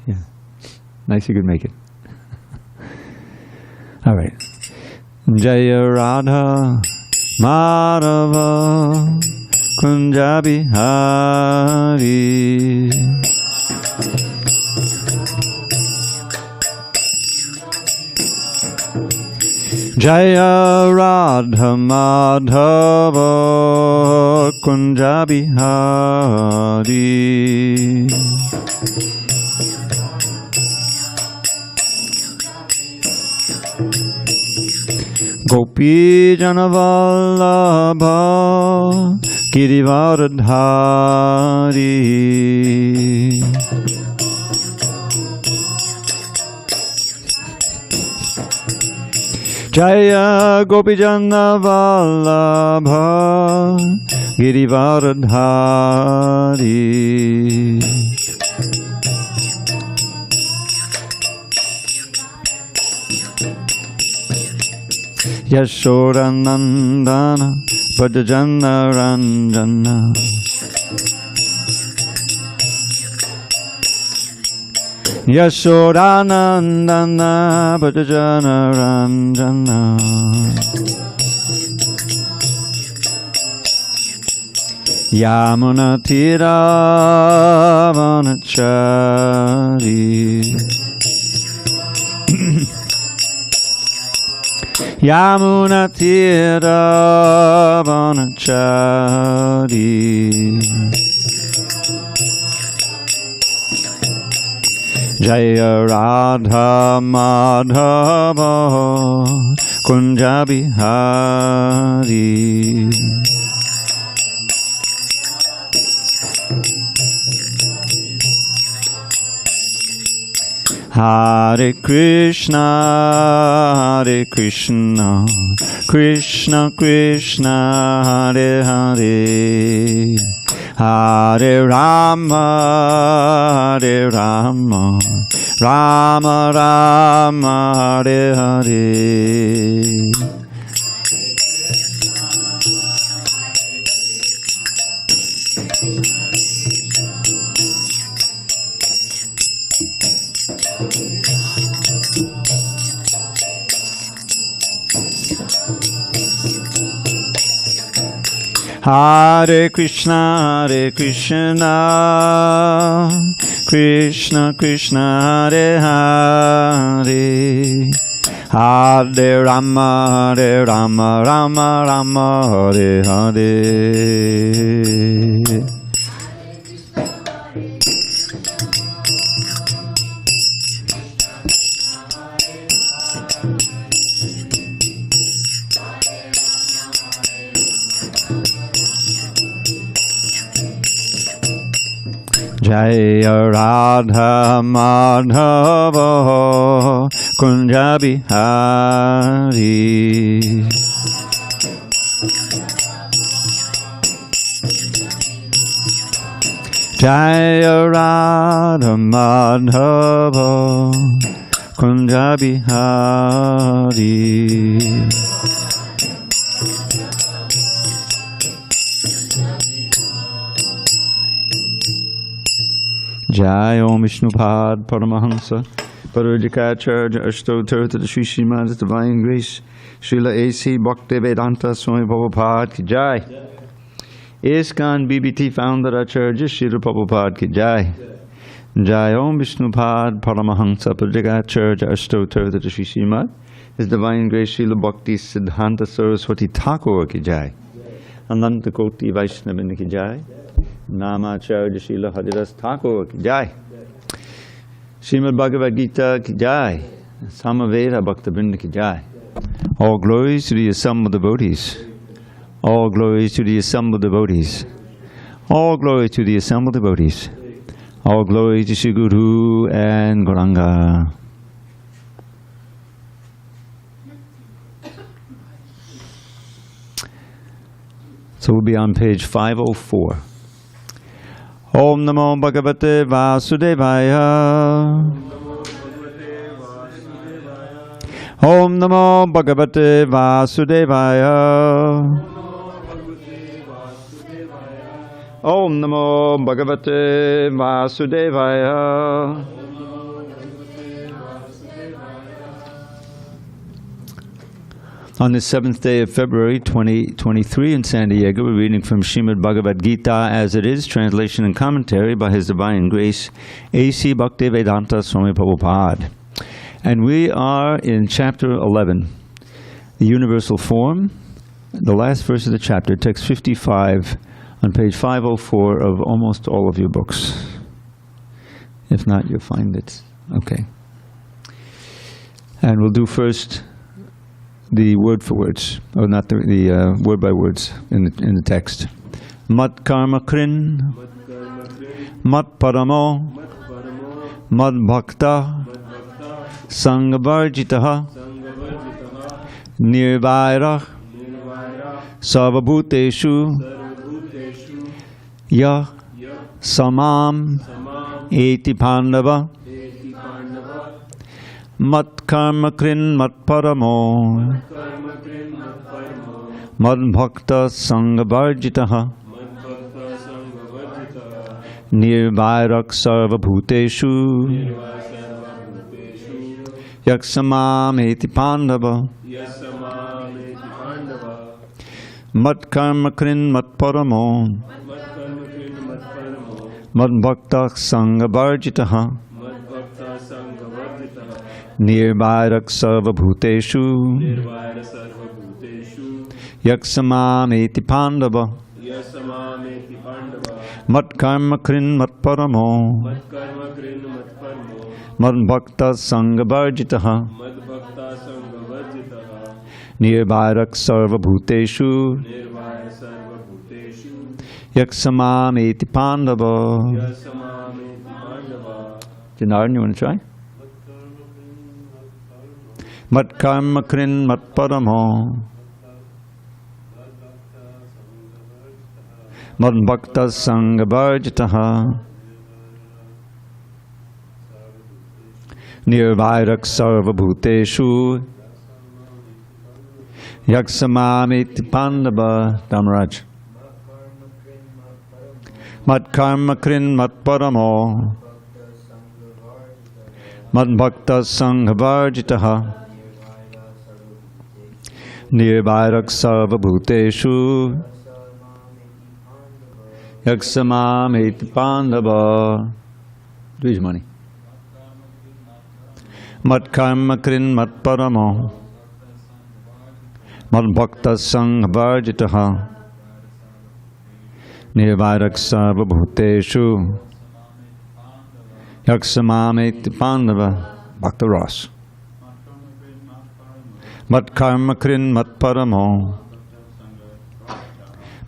Yeah. Nice you could make it. All right. Jaya Radha Madhava Kunja Bihari. Jaya Radha Madhava Kunja Bihari. Gopi Janavallabha Girivardhari. Jaya Gopi Janavallabha Girivardhari. Yashodanandana Bhajana Ranjana. Yashodanandana Bhajana Ranjana. Yamuna Tira Vanachari. Yamuna Tira Vanachari. Jaya Radha Madhava Kunja Bihari. Hare Krishna, Hare Krishna, Krishna Krishna, Hare Hare, Hare Rama, Hare Rama, Rama Rama, Hare Hare. Hare Krishna, Hare Krishna, Krishna Krishna, Hare Hare, Hare Rama, Hare Rama, Rama Rama, Hare Hare. Jaya Radha Madhava Kunja Bihari. Jaya Radha Madhava Kunja Bihari. Jai Om Vishnupad Paramahansa Parajikacharya Ashtotar to the Sri Srimad Divine Grace Srila A.C. Bhaktivedanta Swami Prabhupada ki Jai. ISKCON BBT founder Acharya Srila Prabhupada ki Jai. Jai Om Vishnupad Paramahansa Parajikacharya Ashtotar to the Sri Srimad His Divine Grace Srila Bhakti Siddhanta Saraswati Thakur ki Jai. Ananta Koti Vaishnavin ki Jai. Namacharya Srila Haridas Thakur ki Jai. Srimad Bhagavad-gītā ki Jai. Samaveda Bhakta-vrinda ki Jai. All glories to the assembled devotees. All glories to the assembled devotees. All glory to the assembled devotees. All glory to Sri Guru and Gauranga. So we'll be on page 504. Om Namo Bhagavate Vasudevaya. Om Namo Bhagavate Vasudevaya. Om Namo Bhagavate Vasudevaya. On the 7th day of February 2023 in San Diego, we're reading from Srimad Bhagavad-gītā as it is, translation and commentary by His Divine Grace, A.C. Bhaktivedanta Swami Prabhupada. And we are in chapter 11, the universal form, the last verse of the chapter, text 55, on page 504 of almost all of your books. If not, you'll find it. Okay. And we'll do first the word for words, or not the word by words in the text. Mat karma krin, mat paramo, mad bhakta, sangvarjitaha, nirvaira, sarvabhuteshu, ya samam eti pandava, mat karma krin mat paramo, mad bhakta sangvarjitaha, nirvairak sarva bhuteshu, yaksamam eti pandava, mat karma krin mat paramo, mad bhakta sangvarjitaha, nirvairak sarva bhuteshu, yaksamam eti pandava, mat karma krin mat paramo, mad bhakta sangvarjitaha, nirvairak sarva bhuteshu, yaksamam eti pandava. Janardhan, you want to try? Mat karma krin mat paramo, mad bhakta sangvarjitaha, nirvairak sarva bhuteshu, yaksamam eti pandava. Dhamaraj. Mat karma krin mat paramo, mad bhakta sangvarjitaha, nirvairak sarva bhuteshu, yaksamam eti pandava. Dvijmani. Mat karma krin mat paramo, mad bhakta sangvarjitaha, nirvairak sarva bhuteshu, yaksamam eti pandava. Bhakta Ras. Mat karma krin mat paramo,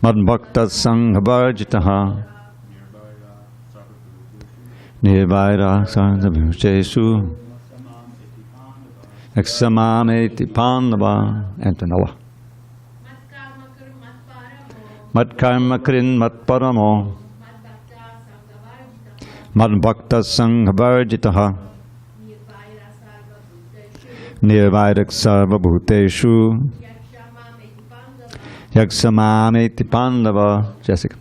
mad bhakta sangvarjitaha, nirvairak sarva bhuteshu, yaksamam eti pandava. Antonella. Mat karma krin mat paramo, mad bhakta sangvarjitaha, nirvairak sarva bhuteshu, yaksamam eti pandava. Jessica.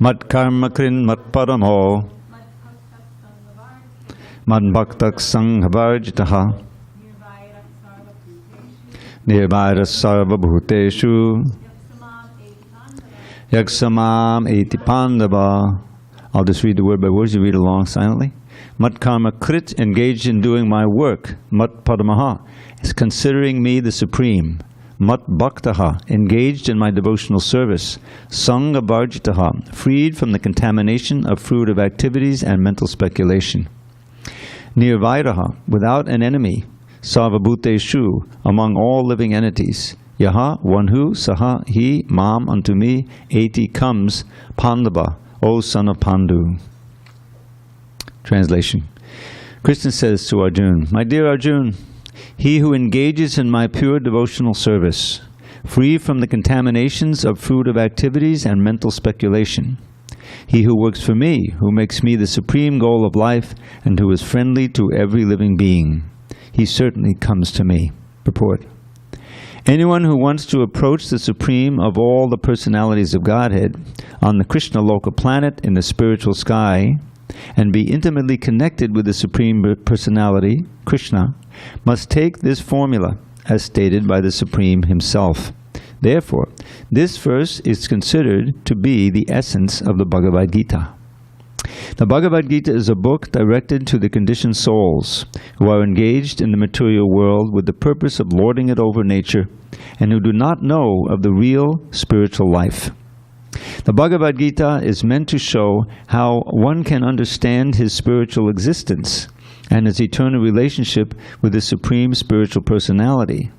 Mat karma krin mat paramo, mad bhakta sangvarjitaha, nirvairak sarva bhuteshu, yaksamam eti pandava. I'll just read the word by words, you read along silently. Mat karma krit, engaged in doing my work. Mat padamaha, is considering me the supreme. Mat bhaktaha, engaged in my devotional service. Sangha varjitaha, freed from the contamination of fruitive activities and mental speculation. Nirvairaha, without an enemy. Sarvabhuteshu, among all living entities. Yaha, one who, saha, he, mam, unto me, eti, comes, pandava, O son of Pandu. Translation. Krishna says to Arjuna, my dear Arjuna, he who engages in my pure devotional service, free from the contaminations of fruitive activities and mental speculation, he who works for me, who makes me the supreme goal of life, and who is friendly to every living being, he certainly comes to me. Purport. Anyone who wants to approach the supreme of all the personalities of Godhead on the Krishna Loka planet in the spiritual sky and be intimately connected with the Supreme Personality, Krishna, must take this formula as stated by the Supreme Himself. Therefore, this verse is considered to be the essence of the Bhagavad-gītā. The Bhagavad-gītā is a book directed to the conditioned souls who are engaged in the material world with the purpose of lording it over nature and who do not know of the real spiritual life. The Bhagavad-gītā is meant to show how one can understand his spiritual existence and his eternal relationship with the Supreme Spiritual Personality,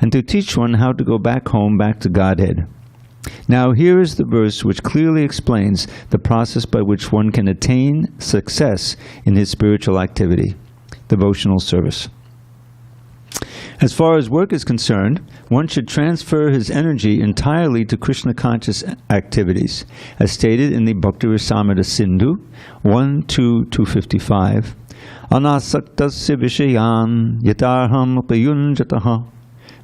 and to teach one how to go back home, back to Godhead. Now here is the verse which clearly explains the process by which one can attain success in his spiritual activity, devotional service. As far as work is concerned, one should transfer his energy entirely to Krishna-conscious activities, as stated in the Bhakti Rasamrita Sindhu 1.2.255. Anasaktasya vishayan yatarham upayunjataha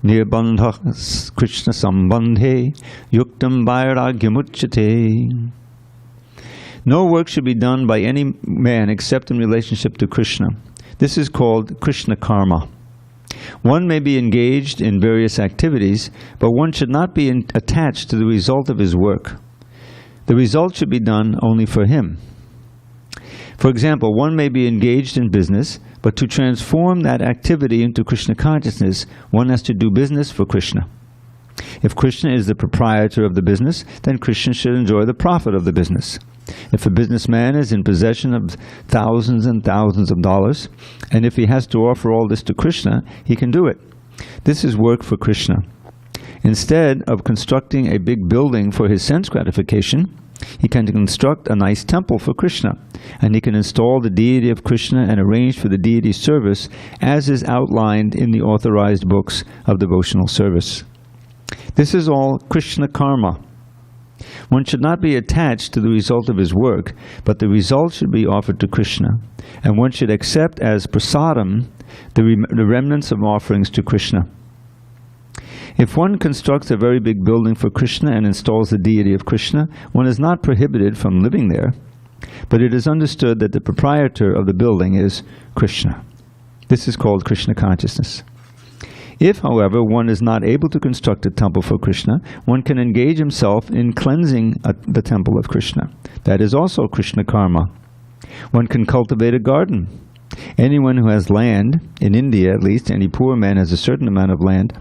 nirbandha Krishna sambandhe yuktam vairagyamuchyate. No work should be done by any man except in relationship to Krishna. This is called Krishna karma. One may be engaged in various activities, but one should not be attached to the result of his work. The result should be done only for him. For example, one may be engaged in business, but to transform that activity into Krishna consciousness, one has to do business for Krishna. If Krishna is the proprietor of the business, then Krishna should enjoy the profit of the business. If a businessman is in possession of thousands and thousands of dollars, and if he has to offer all this to Krishna, he can do it. This is work for Krishna. Instead of constructing a big building for his sense gratification, he can construct a nice temple for Krishna, and he can install the deity of Krishna and arrange for the deity's service as is outlined in the authorized books of devotional service. This is all Krishna karma. One should not be attached to the result of his work, but the result should be offered to Krishna, and one should accept as prasadam the remnants of offerings to Krishna. If one constructs a very big building for Krishna and installs the deity of Krishna, one is not prohibited from living there, but it is understood that the proprietor of the building is Krishna. This is called Krishna consciousness. If, however, one is not able to construct a temple for Krishna, one can engage himself in cleansing the temple of Krishna. That is also Krishna karma. One can cultivate a garden. Anyone who has land, in India at least, any poor man has a certain amount of land,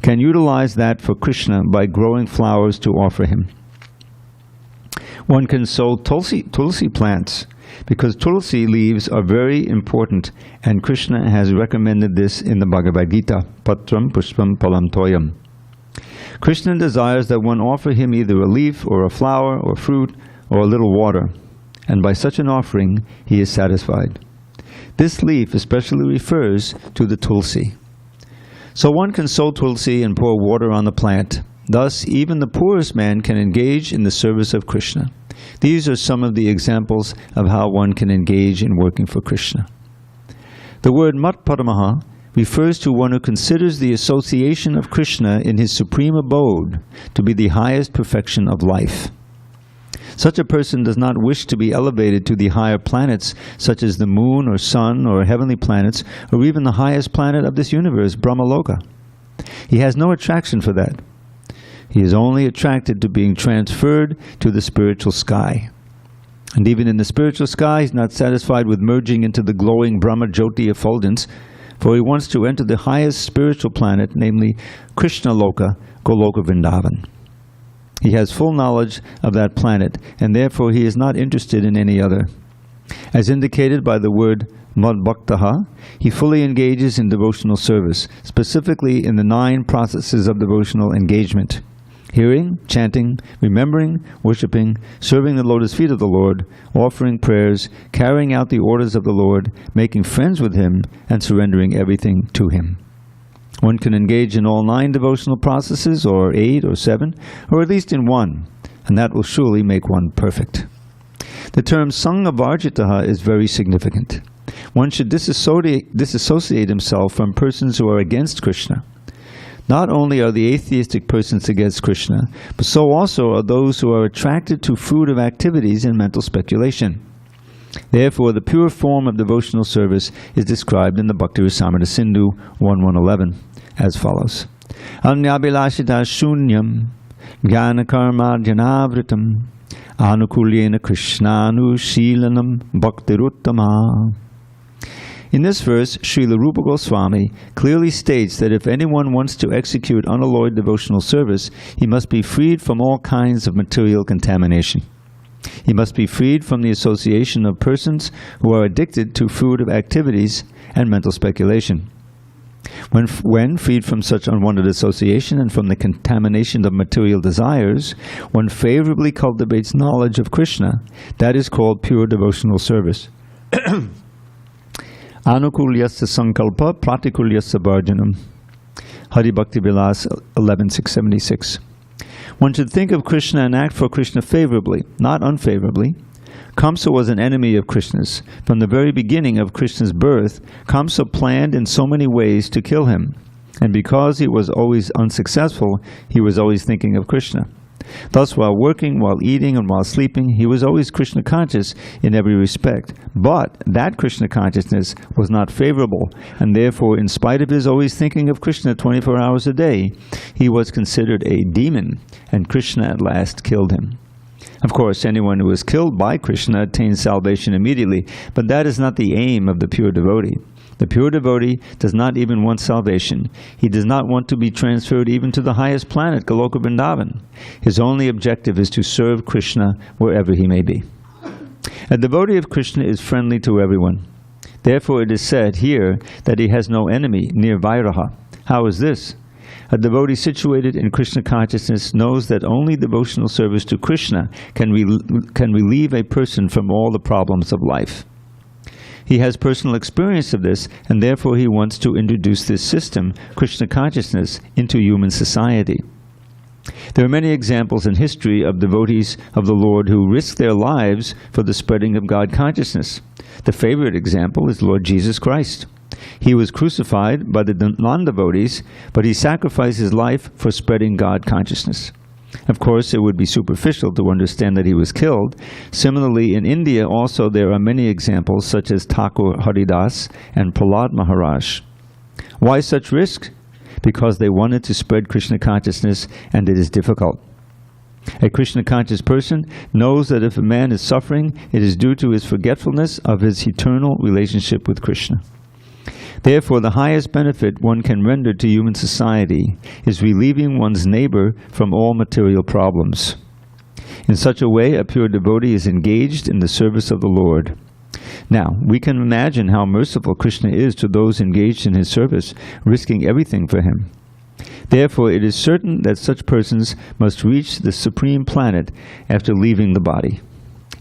can utilize that for Krishna by growing flowers to offer him. One can sow tulsi plants, because tulsi leaves are very important, and Krishna has recommended this in the Bhagavad-gītā, patram pushpam palam toyam. Krishna desires that one offer him either a leaf or a flower or fruit or a little water, and by such an offering he is satisfied. This leaf especially refers to the tulsi. So one can sow tulsi and pour water on the plant. Thus, even the poorest man can engage in the service of Krishna. These are some of the examples of how one can engage in working for Krishna. The word matparamaha refers to one who considers the association of Krishna in his supreme abode to be the highest perfection of life. Such a person does not wish to be elevated to the higher planets, such as the moon or sun or heavenly planets, or even the highest planet of this universe, Brahmaloka. He has no attraction for that. He is only attracted to being transferred to the spiritual sky. And even in the spiritual sky, he is not satisfied with merging into the glowing Brahma Jyoti effulgence, for he wants to enter the highest spiritual planet, namely Krishna Loka, Goloka Vrindavan. He has full knowledge of that planet, and therefore he is not interested in any other. As indicated by the word madbhaktaha, he fully engages in devotional service, specifically in the 9 processes of devotional engagement: hearing, chanting, remembering, worshipping, serving the lotus feet of the Lord, offering prayers, carrying out the orders of the Lord, making friends with him, and surrendering everything to him. One can engage in all 9 devotional processes, or 8 or 7, or at least in 1, and that will surely make one perfect. The term Sangha-varjitaha is very significant. One should disassociate himself from persons who are against Krishna. Not only are the atheistic persons against Krishna, but so also are those who are attracted to fruitive activities and mental speculation. Therefore, the pure form of devotional service is described in the Bhakti Rasamrita Sindhu 1.1.11 as follows. Anyabhilashita shunyam jnana karma janavritam anukulyena krishnanu shilanam bhaktiruttama. In this verse, Srila Rupa Goswami clearly states that if anyone wants to execute unalloyed devotional service, he must be freed from all kinds of material contamination. He must be freed from the association of persons who are addicted to fruitive activities and mental speculation. When freed from such unwanted association and from the contamination of material desires, one favorably cultivates knowledge of Krishna. That is called pure devotional service. Anukulyasya sankalpa pratikulyasya bharjanam. Hari Bhakti Vilas 11.676. One should think of Krishna and act for Krishna favorably, not unfavorably. Kamsa was an enemy of Krishna's. From the very beginning of Krishna's birth, Kamsa planned in so many ways to kill him. And because he was always unsuccessful, he was always thinking of Krishna. Thus, while working, while eating, and while sleeping, he was always Krishna conscious in every respect. But that Krishna consciousness was not favorable, and therefore, in spite of his always thinking of Krishna 24 hours a day, he was considered a demon, and Krishna at last killed him. Of course, anyone who is killed by Krishna attains salvation immediately, but that is not the aim of the pure devotee. The pure devotee does not even want salvation. He does not want to be transferred even to the highest planet, Goloka Vrindavan. His only objective is to serve Krishna wherever he may be. A devotee of Krishna is friendly to everyone. Therefore it is said here that he has no enemy, near Vairaha. How is this? A devotee situated in Krishna consciousness knows that only devotional service to Krishna can relieve a person from all the problems of life. He has personal experience of this, and therefore he wants to introduce this system, Krishna consciousness, into human society. There are many examples in history of devotees of the Lord who risk their lives for the spreading of God consciousness. The favorite example is Lord Jesus Christ. He was crucified by the non-devotees, but he sacrificed his life for spreading God consciousness. Of course, it would be superficial to understand that he was killed. Similarly, in India also there are many examples such as Thakur Haridas and Prahlad Maharaj. Why such risk? Because they wanted to spread Krishna consciousness, and it is difficult. A Krishna conscious person knows that if a man is suffering, it is due to his forgetfulness of his eternal relationship with Krishna. Therefore, the highest benefit one can render to human society is relieving one's neighbor from all material problems. In such a way, a pure devotee is engaged in the service of the Lord. Now, we can imagine how merciful Krishna is to those engaged in his service, risking everything for him. Therefore, it is certain that such persons must reach the supreme planet after leaving the body.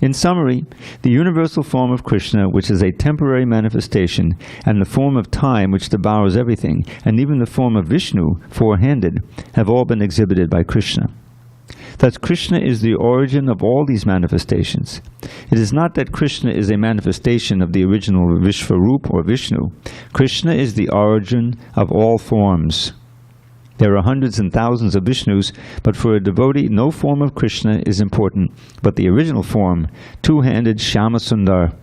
In summary, the universal form of Krishna, which is a temporary manifestation, and the form of time, which devours everything, and even the form of Vishnu, four-handed, have all been exhibited by Krishna. Thus, Krishna is the origin of all these manifestations. It is not that Krishna is a manifestation of the original Vishvarup or Vishnu. Krishna is the origin of all forms. There are hundreds and thousands of Vishnus, but for a devotee, no form of Krishna is important, but the original form, two-handed Shyamasundar.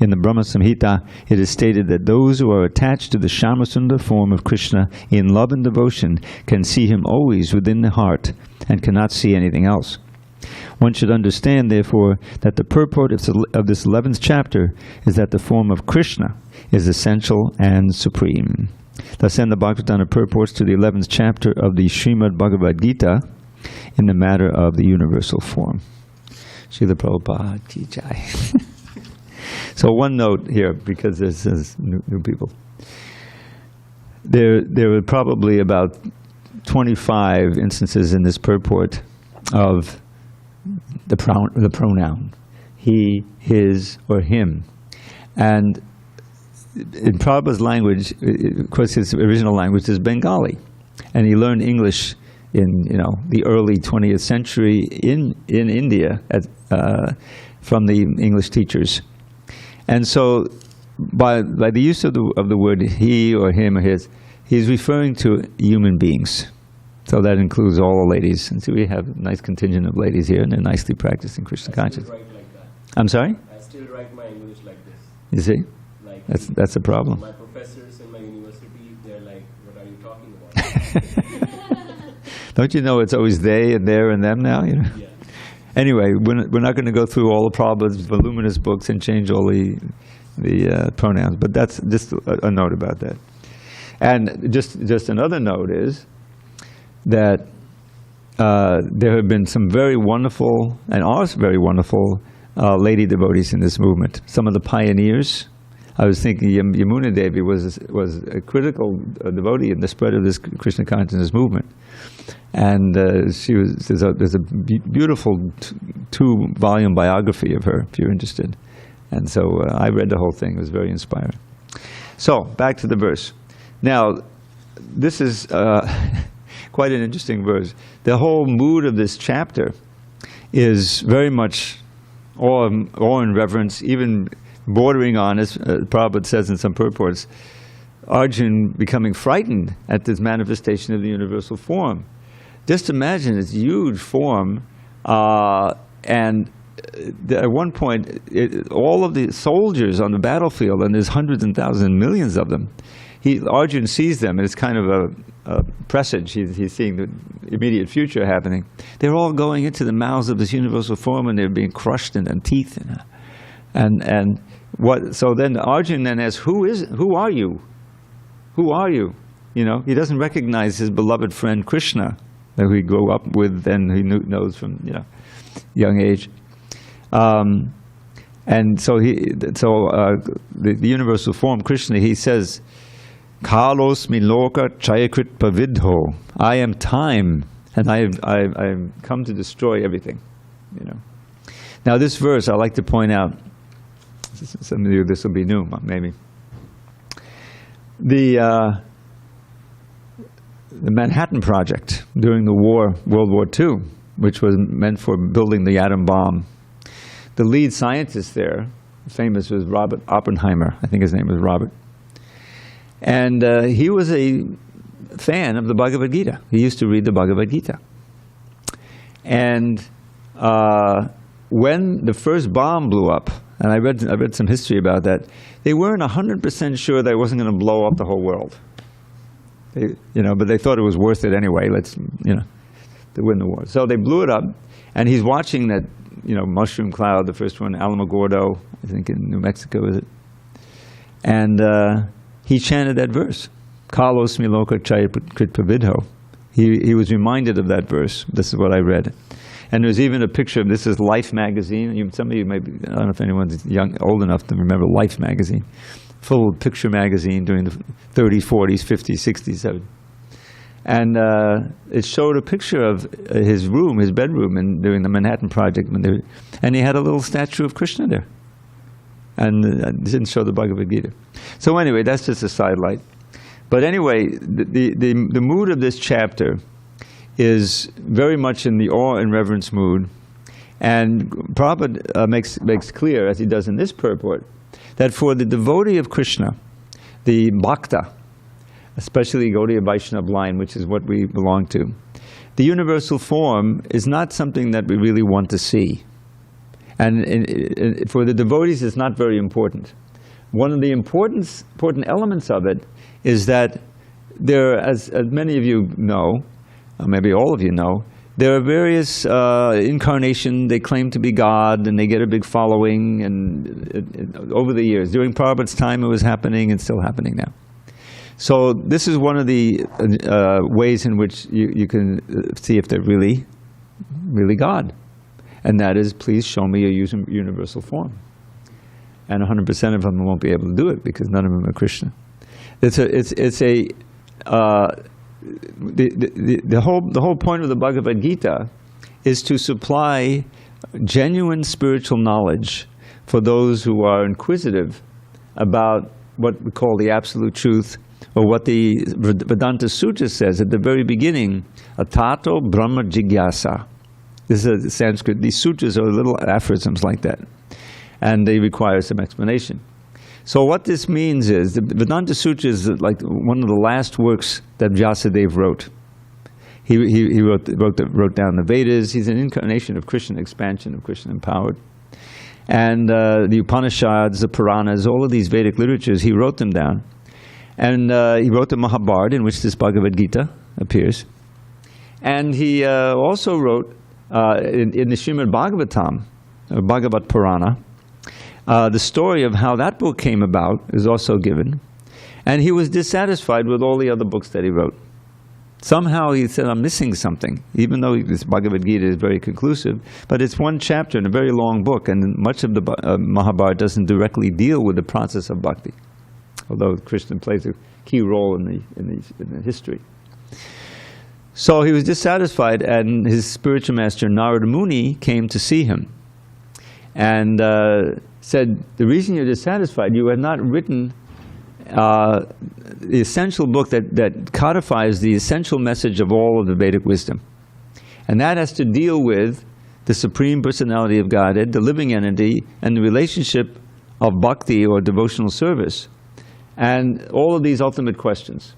In the Brahma Samhita, it is stated that those who are attached to the Shyamasundar form of Krishna in love and devotion can see him always within the heart and cannot see anything else. One should understand, therefore, that the purport of this 11th chapter is that the form of Krishna is essential and supreme. Thus end the Bhagavatam purports to the 11th chapter of the Srimad Bhagavad-gītā in the matter of the universal form. Srila Prabhupada ki jai. So one note here, because there's new people. There were probably about 25 instances in this purport of the pronoun, he, his, or him. And in Prabhupada's language, of course his original language is Bengali, and he learned English in the early 20th century in India from the English teachers. And so by the use of the word he or him or his, he's referring to human beings. So that includes all the ladies. And so we have a nice contingent of ladies here, and they're nicely practicing Krishna consciousness. Write like that. I'm sorry? I still write my English like this. You see? Like That's a problem. my professors in my university, they're like, what are you talking about? Don't you know it's always they and there and them now? You know? Yeah. Anyway, we're not going to go through all the Prabhupada's voluminous books and change all the pronouns, but that's just a note about that. And just another note is that there have been some very wonderful, and are very wonderful, lady devotees in this movement. Some of the pioneers. I was thinking Yamuna Devi was a critical devotee in the spread of this Krishna consciousness movement. And there's a beautiful two-volume biography of her, if you're interested. And so I read the whole thing. It was very inspiring. So, back to the verse. Now, this is quite an interesting verse. The whole mood of this chapter is very much awe and reverence, even bordering on, as Prabhupada says in some purports, Arjuna becoming frightened at this manifestation of the universal form. Just imagine this huge form, and at one point, all of the soldiers on the battlefield, and there's hundreds and thousands, millions of them, Arjuna sees them, and it's kind of a presage. He's seeing the immediate future happening. They're all going into the mouths of this universal form, and they're being crushed in their teeth. And what? So then Arjuna then asks, "Who are you? Who are you?" You know, he doesn't recognize his beloved friend Krishna, that he grew up with and he knows from young age. And so the universal form Krishna, he says, "Kalos miloka chayakrit pavidho." I am time, and I've come to destroy everything. Now this verse, I like to point out. Some of you, this will be new, maybe. The Manhattan Project during the war, World War II, which was meant for building the atom bomb. The lead scientist there, famous, was Robert Oppenheimer. I think his name was Robert. And he was a fan of the Bhagavad Gita. He used to read the Bhagavad-gītā. And when the first bomb blew up, and I read some history about that, they weren't 100% sure that it wasn't going to blow up the whole world. But they thought it was worth it anyway. To win the war. So they blew it up, and he's watching that, mushroom cloud, the first one, Alamogordo, I think in New Mexico, is it? And he chanted that verse, "Kalos miloka chayakrit pavidho." He was reminded of that verse. This is what I read. And there's even a picture of, this is Life magazine. Some of you maybe, I don't know if anyone's old enough to remember Life magazine. Full picture magazine during the 30s, 40s, 50s, 60s, 70s. And it showed a picture of his room, his bedroom, during the Manhattan Project. And he had a little statue of Krishna there. And it didn't show the Bhagavad Gita. So anyway, that's just a sidelight. But anyway, the mood of this chapter is very much in the awe and reverence mood. And Prabhupada makes clear, as he does in this purport, that for the devotee of Krishna, the bhakta, especially Gaudiya Vaishnava line, which is what we belong to, the universal form is not something that we really want to see. And for the devotees, it's not very important. One of the important elements of it is that there, as many of you know, maybe all of you know, there are various incarnations. They claim to be God, and they get a big following. And over the years, during Prabhupada's time, it was happening, and still happening now. So this is one of the ways in which you can see if they're really God, and that is, please show me your universal form. And 100% of them won't be able to do it because none of them are Krishna. The whole point of the Bhagavad-gītā is to supply genuine spiritual knowledge for those who are inquisitive about what we call the absolute truth, or what the Vedanta Sutra says at the very beginning, atato brahma jigyasa. This is a Sanskrit. These sutras are little aphorisms like that, and they require some explanation. So what this means is, the Vedanta Sutra is like one of the last works that Vyasadeva wrote. He wrote down the Vedas. He's an incarnation of Krishna, expansion of Krishna empowered. And the Upanishads, the Puranas, all of these Vedic literatures, he wrote them down. And he wrote the Mahabharata, in which this Bhagavad-gītā appears. And he also wrote in the Srimad Bhagavatam, or Bhagavad Purana, the story of how that book came about is also given. And he was dissatisfied with all the other books that he wrote. Somehow he said, I'm missing something, even though this Bhagavad-gītā is very conclusive. But it's one chapter in a very long book, and much of the Mahabharata doesn't directly deal with the process of bhakti, although Krishna plays a key role in the history. So he was dissatisfied, and his spiritual master Narada Muni came to see him and said, the reason you're dissatisfied, you have not written the essential book that codifies the essential message of all of the Vedic wisdom. And that has to deal with the Supreme Personality of Godhead, the living entity, and the relationship of bhakti or devotional service, and all of these ultimate questions.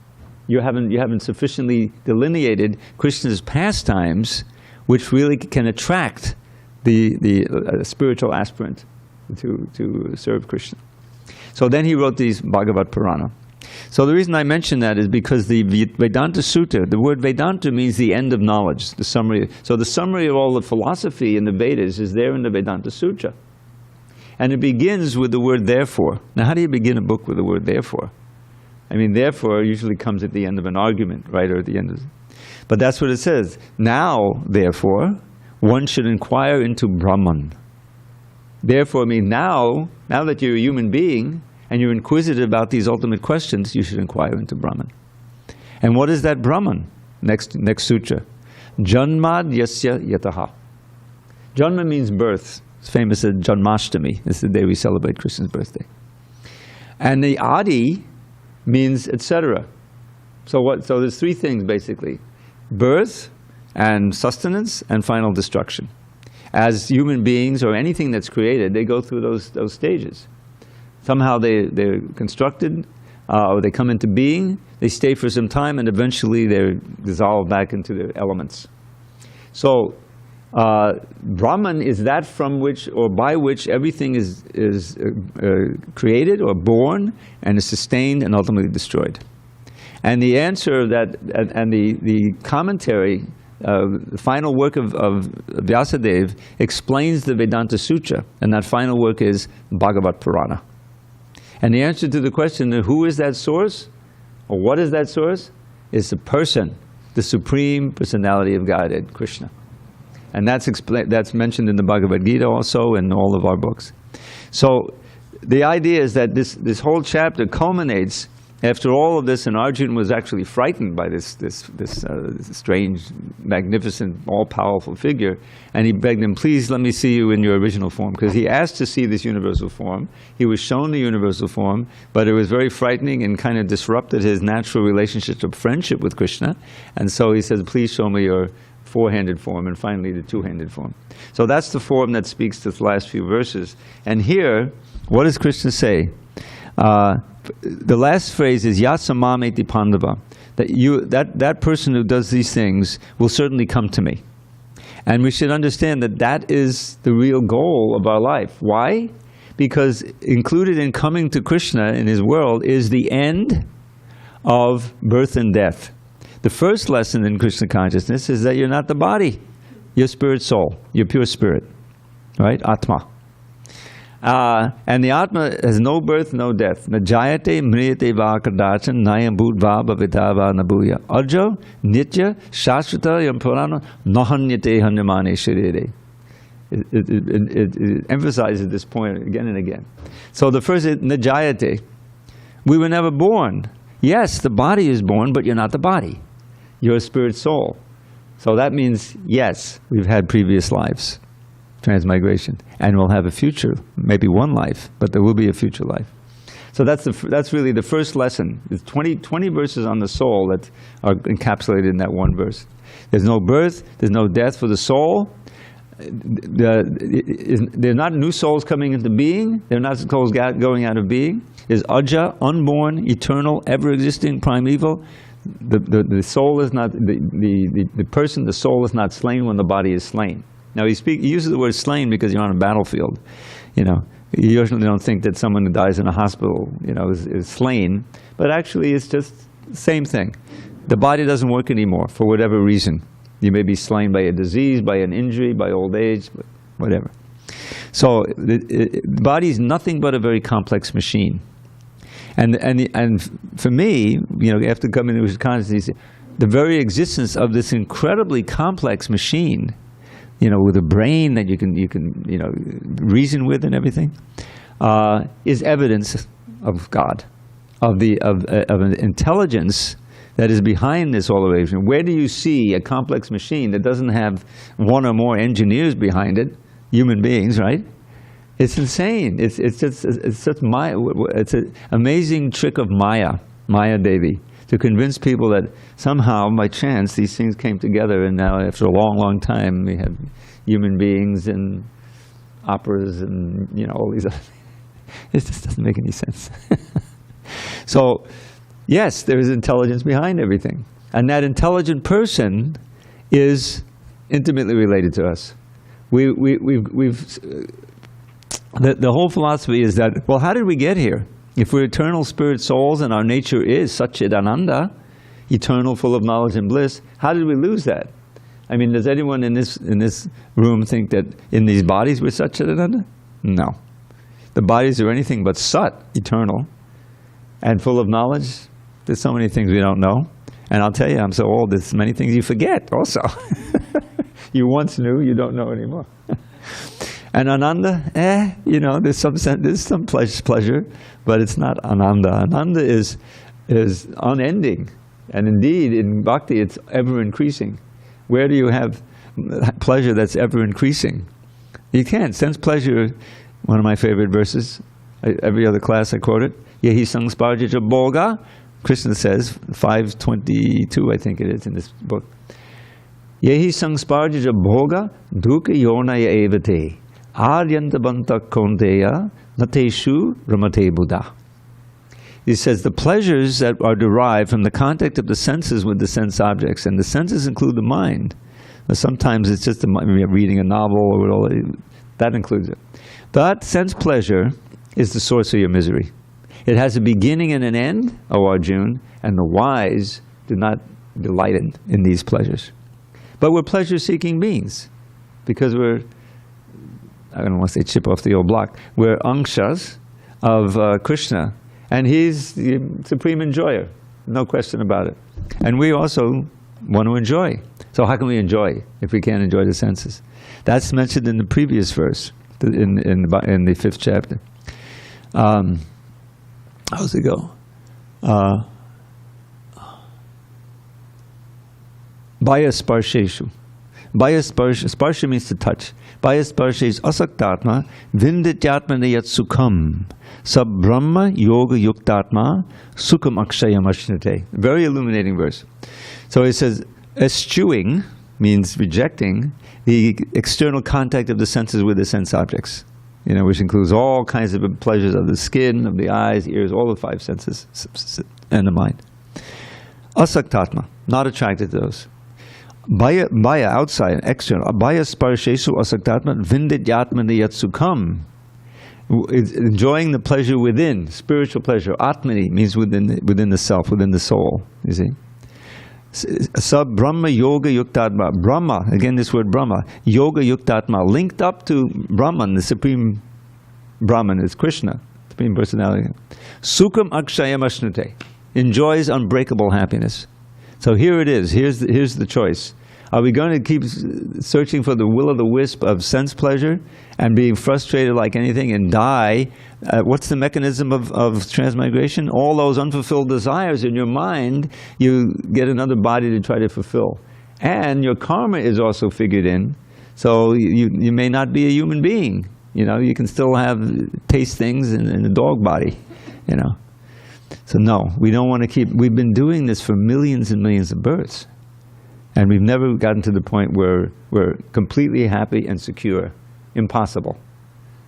You haven't sufficiently delineated Krishna's pastimes, which really can attract the spiritual aspirant to serve Krishna. So then he wrote these Bhagavad Purana. So the reason I mention that is because the Vedanta Sutta, the word Vedanta means the end of knowledge, the summary. So the summary of all the philosophy in the Vedas is there in the Vedanta Sutta. And it begins with the word therefore. Now how do you begin a book with the word therefore? I mean, therefore usually comes at the end of an argument, right, or at the end of... But that's what it says. Now, therefore, one should inquire into Brahman. Therefore, I mean, now that you're a human being and you're inquisitive about these ultimate questions, you should inquire into Brahman. And what is that Brahman? Next sutra. Janmad yasya yataha. Janma means birth. It's famous at Janmashtami. It's the day we celebrate Krishna's birthday. And the Adi means etc. So there's three things basically. Birth and sustenance and final destruction. As human beings or anything that's created, they go through those stages. Somehow they're constructed, or they come into being, they stay for some time, and eventually they're dissolved back into their elements. So Brahman is that from which or by which everything is created or born and is sustained and ultimately destroyed. And the answer that, and the commentary, the final work of Vyasadeva explains the Vedanta Sutra, and that final work is Bhagavad Purana. And the answer to the question, who is that source, or what is that source, is the person, the Supreme Personality of Godhead, Krishna. And that's mentioned in the Bhagavad-gītā also, in all of our books. So the idea is that this whole chapter culminates after all of this, and Arjuna was actually frightened by this strange, magnificent, all-powerful figure, and he begged him, please let me see you in your original form, because he asked to see this universal form. He was shown the universal form, but it was very frightening and kind of disrupted his natural relationship of friendship with Krishna, and so he said, please show me your four-handed form, and finally the two-handed form. So that's the form that speaks to the last few verses. And here, what does Krishna say? The last phrase is Yasamameti Pandava, that person who does these things will certainly come to me. And we should understand that that is the real goal of our life. Why? Because included in coming to Krishna in his world is the end of birth and death. The first lesson in Krishna consciousness is that you're not the body, you're spirit soul, you're pure spirit, right? Atma. And the Atma has no birth, no death. Na jayate mriyate va kadachan nayam bhutva bhavitava nabuya. Ajo nitya shashrata yam purana nahanyate hanyamane sharire. It emphasizes this point again and again. So the first is na jayate. We were never born. Yes, the body is born, but you're not the body. You're a spirit soul. So that means, yes, we've had previous lives. Transmigration, and we'll have a future, maybe one life, but there will be a future life. So that's really the first lesson. There's 20 verses on the soul that are encapsulated in that one verse. There's no birth, there's no death for the soul. There are not new souls coming into being. There are not souls going out of being. There's Aja, unborn, eternal, ever-existing, primeval. The soul is not, the person, the soul is not slain when the body is slain. Now he uses the word slain because you're on a battlefield. You know, you usually don't think that someone who dies in a hospital, you know, is slain, but actually it's just the same thing. The body doesn't work anymore for whatever reason. You may be slain by a disease, by an injury, by old age, whatever. So the body is nothing but a very complex machine. And for me, you know, after coming to consciousness, the very existence of this incredibly complex machine, you know, with a brain that you can you know, reason with and everything, is evidence of God, of an intelligence that is behind this all arrangement. Where do you see a complex machine that doesn't have one or more engineers behind it, human beings, right? It's insane. It's an amazing trick of Maya Devi, to convince people that somehow, by chance, these things came together, and now after a long, long time, we have human beings and operas and, you know, all these other things. It just doesn't make any sense. So, yes, there is intelligence behind everything. And that intelligent person is intimately related to us. The whole philosophy is that, well, how did we get here? If we're eternal spirit souls and our nature is Satchidananda, eternal, full of knowledge and bliss, how did we lose that? I mean, does anyone in this room think that in these bodies we're Satchidananda? No. The bodies are anything but Sat, eternal, and full of knowledge. There's so many things we don't know. And I'll tell you, I'm so old, there's many things you forget also. You once knew, you don't know anymore. And Ananda, you know, there's some pleasure, but it's not Ananda. Ananda is unending. And indeed, in Bhakti, it's ever increasing. Where do you have pleasure that's ever increasing? You can't. Sense pleasure, one of my favorite verses, every other class I quote it, Yehi sangsparjaja bhoga, Krishna says, 5:22, I think it is in this book. Yehi sangsparjaja bhoga dukkha yonaya evate. Aryantavanta konteya nateshu ramate buddha. He says the pleasures that are derived from the contact of the senses with the sense objects, and the senses include the mind. Now, sometimes it's just reading a novel or all that includes it. But sense pleasure is the source of your misery. It has a beginning and an end, O Arjuna, and the wise do not delight in these pleasures. But we're pleasure-seeking beings because we're, I don't want to say chip off the old block, we're angshas of Krishna. And he's the supreme enjoyer, no question about it. And we also want to enjoy. So how can we enjoy if we can't enjoy the senses? That's mentioned in the previous verse, in the 5th chapter. How's it go? Bhaya sparsheshu. Sparsha means to touch. Bhaya sparshes asaktatma vindityatmane yat sukham sab brahma yoga yuktatma sukham akshayam ashnate. Very illuminating verse. So it says, eschewing means rejecting the external contact of the senses with the sense objects, you know, which includes all kinds of pleasures of the skin, of the eyes, ears, all the 5 senses, and the mind. Asaktatma, not attracted to those. Bhaya, outside, external. Bhaya sparsheshu asaktatma vindityatmane yat sukham. Enjoying the pleasure within, spiritual pleasure. Atmani means within the self, within the soul, you see. Sab Brahma Yoga Yuktatma. Brahma, again this word Brahma, Yoga Yuktatma, linked up to Brahman, the supreme Brahman is Krishna, supreme personality. Sukham Akshayam Ashnute, enjoys unbreakable happiness. So here it is, here's the choice. Are we going to keep searching for the will-o'-the-wisp of sense pleasure and being frustrated like anything and die? What's the mechanism of transmigration? All those unfulfilled desires in your mind, you get another body to try to fulfill. And your karma is also figured in, so you may not be a human being. You know, you can still taste things in a dog body, you know. So no, we don't want to keep, we've been doing this for millions and millions of births. And we've never gotten to the point where we're completely happy and secure. Impossible.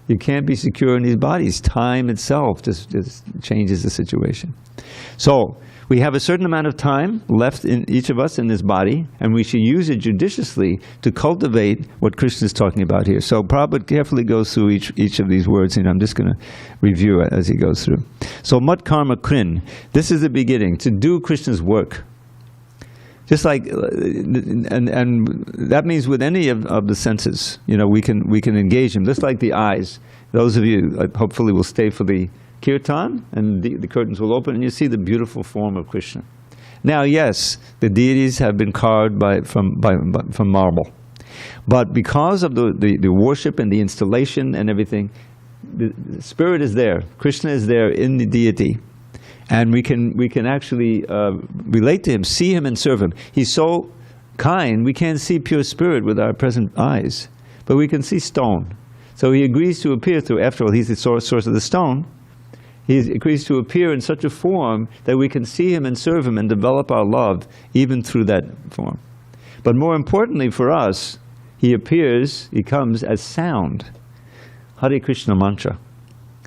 You can't be secure in these bodies. Time itself just changes the situation. So, We have a certain amount of time left in each of us in this body, and we should use it judiciously to cultivate what Krishna is talking about here. So Prabhupada carefully goes through each of these words, and I'm just going to review it as he goes through. So mat karma krin, this is the beginning, to do Krishna's work. Just like, and that means with any of the senses, we can engage them. Just like the eyes. Those of you hopefully will stay for the kirtan, and the curtains will open, and you see the beautiful form of Krishna. Now, yes, the deities have been carved from marble, but because of the worship and the installation and everything, the spirit is there. Krishna is there in the deity. And we can actually relate to him, see him and serve him. He's so kind, we can't see pure spirit with our present eyes, but we can see stone. So he agrees to appear through, after all, he's the source of the stone. He agrees to appear in such a form that we can see him and serve him and develop our love even through that form. But more importantly for us, he comes as sound. Hare Krishna mantra.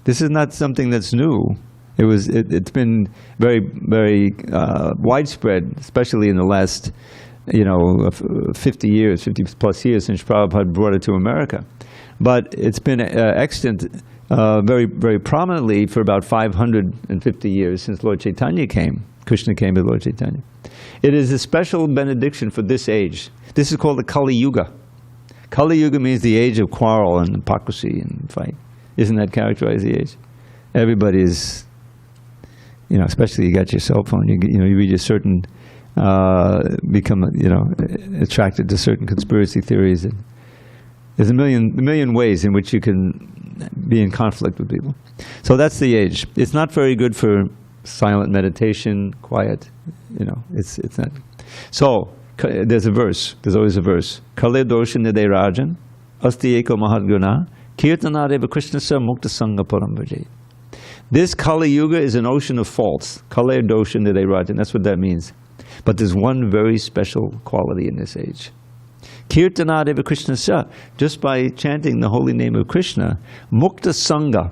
This is not something that's new. It's been very, very widespread, especially in the last, 50 years, 50 plus years since Prabhupada brought it to America. But it's been extant very, very prominently for about 550 years since Lord Chaitanya came. Krishna came with Lord Chaitanya. It is a special benediction for this age. This is called the Kali Yuga. Kali Yuga means the age of quarrel and hypocrisy and fight. Isn't that characterized the age? Everybody is... especially you got your cell phone, you read a certain, become, attracted to certain conspiracy theories. And there's a million ways in which you can be in conflict with people. So that's the age. It's not very good for silent meditation, quiet, it's not. So, there's a verse, there's always a verse. Kale dosha nide rajan, asti eko mahadguna, kirtanareva krishna sa mukta sangha param vajay. This Kali Yuga is an ocean of faults. Kale dosha nide rajan, that's what that means. But there's one very special quality in this age. Kirtanadeva Krishna sa, just by chanting the holy name of Krishna, mukta sangha,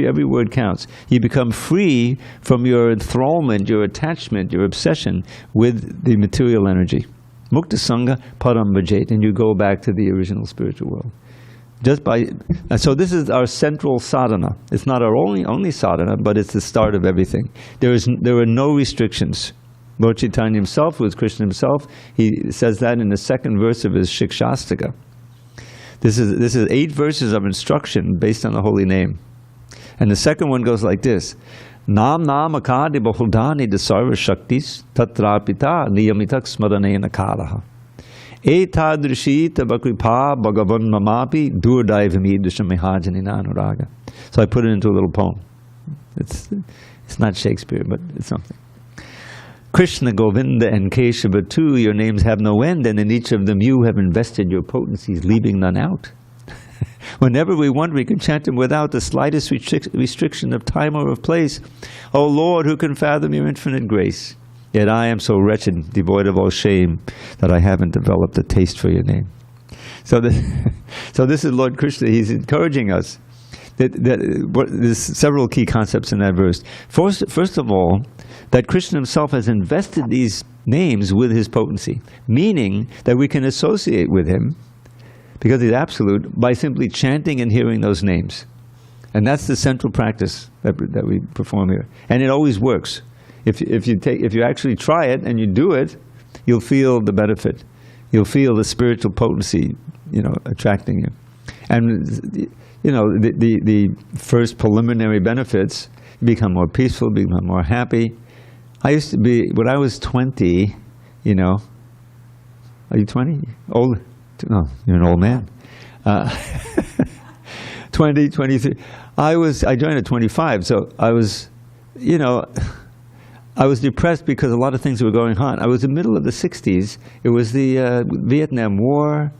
every word counts. You become free from your enthrallment, your attachment, your obsession with the material energy. Mukta sangha param bhajet, and you go back to the original spiritual world. So this is our central sadhana. It's not our only sadhana, but it's the start of everything. There are no restrictions. Lord Chaitanya himself, who is Krishna himself, he says that in the second verse of his Shikshastaka. This is 8 verses of instruction based on the holy name. And the second one goes like this. Nam akadi bahuldani dasarva shaktis tatrapita niyamitak smaranena kalaha. Etadrishita bakripa bhagavan mamapi durdaivamidushamihajani anuraga. So I put it into a little poem. It's not Shakespeare, but it's something. Krishna, Govinda, and Keshava too, your names have no end, and in each of them you have invested your potencies, leaving none out. Whenever we want, we can chant them without the slightest restriction of time or of place. O Lord, who can fathom your infinite grace? Yet I am so wretched, devoid of all shame, that I haven't developed a taste for your name. So this is Lord Krishna. He's encouraging us. There's several key concepts in that verse. First of all, that Krishna himself has invested these names with his potency, meaning that we can associate with him, because he's absolute, by simply chanting and hearing those names. And that's the central practice that we perform here. And it always works. If you actually try it and you do it, you'll feel the benefit. You'll feel the spiritual potency, attracting you. And the first preliminary benefits, you become more peaceful, become more happy. I used to be, when I was 20, are you 20? Old? No, you're an old man. 20, 23. I joined at 25, so I was, I was depressed because a lot of things were going on. I was in the middle of the 60s. It was the Vietnam War,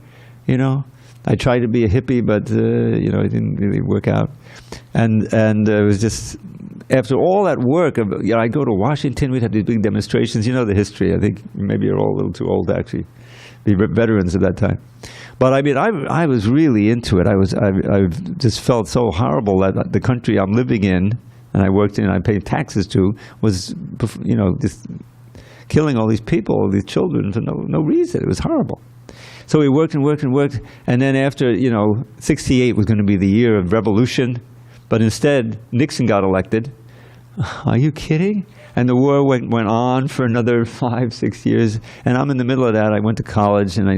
I tried to be a hippie, but, it didn't really work out. And it was just, after all that work, I'd go to Washington, we'd have these big demonstrations. You know the history. I think maybe you're all a little too old to actually be veterans at that time. But I mean, I was really into it. I just felt so horrible that the country I'm living in, and I worked in, I paid taxes to, was, just killing all these people, all these children for no reason. It was horrible. So we worked and worked and worked, and then after, 68 was going to be the year of revolution, but instead Nixon got elected. Are you kidding? And the war went on for another 5-6 years, and I'm in the middle of that. I went to college, and I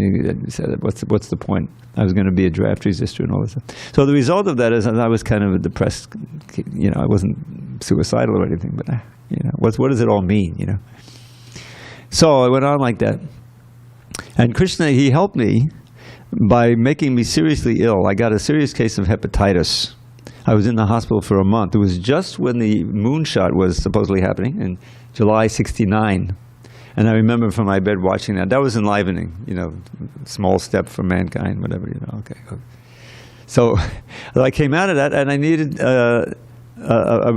said, what's the point? I was going to be a draft resister and all this stuff. So the result of that is I was kind of a depressed, I wasn't suicidal or anything, but, what does it all mean, So I went on like that. And Krishna, he helped me by making me seriously ill. I got a serious case of hepatitis. I was in the hospital for a month. It was just when the moonshot was supposedly happening in July '69. And I remember from my bed watching that. That was enlivening, small step for mankind, whatever, okay. So I came out of that, and I needed a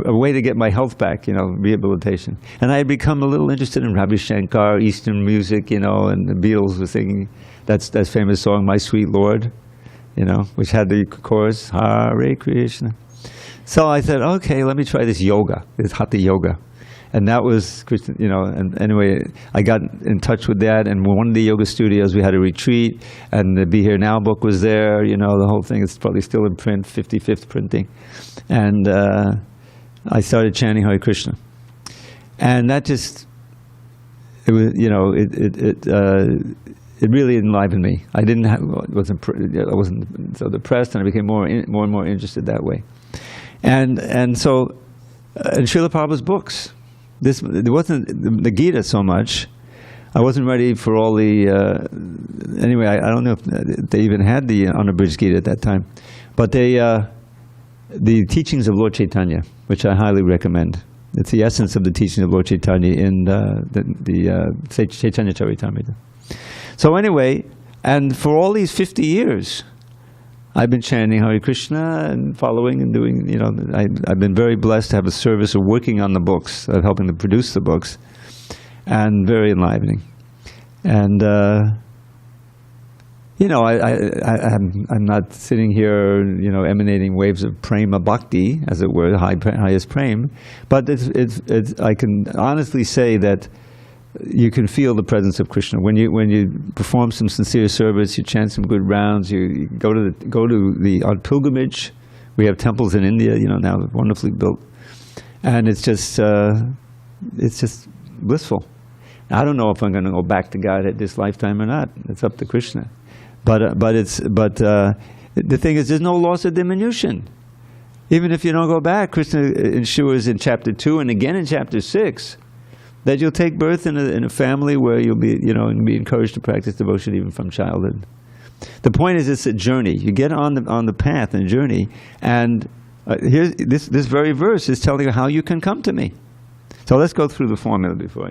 way to get my health back, rehabilitation. And I had become a little interested in Ravi Shankar, Eastern music, and the Beatles were singing that famous song, My Sweet Lord, which had the chorus, Hare Krishna. So I said, okay, let me try this yoga, this hatha yoga. And that was, and anyway, I got in touch with that, and one of the yoga studios, we had a retreat, and the Be Here Now book was there, the whole thing is probably still in print, 55th printing. And I started chanting Hare Krishna. And that just, it was, it really enlivened me. I wasn't so depressed, and I became more and more interested that way. And so, and Srila Prabhupada's books. It wasn't the Gita so much. I wasn't ready for all the, anyway, I don't know if they even had the unabridged Gita at that time. But the teachings of Lord Chaitanya, which I highly recommend. It's the essence of the teachings of Lord Chaitanya in the Chaitanya Charitamrita. So anyway, and for all these 50 years, I've been chanting Hare Krishna and following and doing, I've been very blessed to have a service of working on the books, of helping to produce the books, and very enlivening. And, I'm not sitting here, emanating waves of prema bhakti, as it were, highest prema, but I can honestly say that you can feel the presence of Krishna when you perform some sincere service. You chant some good rounds. You go on pilgrimage. We have temples in India, now wonderfully built, and it's just blissful. I don't know if I'm going to go back to Godhead this lifetime or not. It's up to Krishna, but the thing is, there's no loss of diminution. Even if you don't go back, Krishna ensures in chapter 2 and again in chapter 6. That you'll take birth in a family where you'll be, and be encouraged to practice devotion even from childhood. The point is, it's a journey. You get on the path and journey, and here's this very verse is telling you how you can come to me. So let's go through the formula before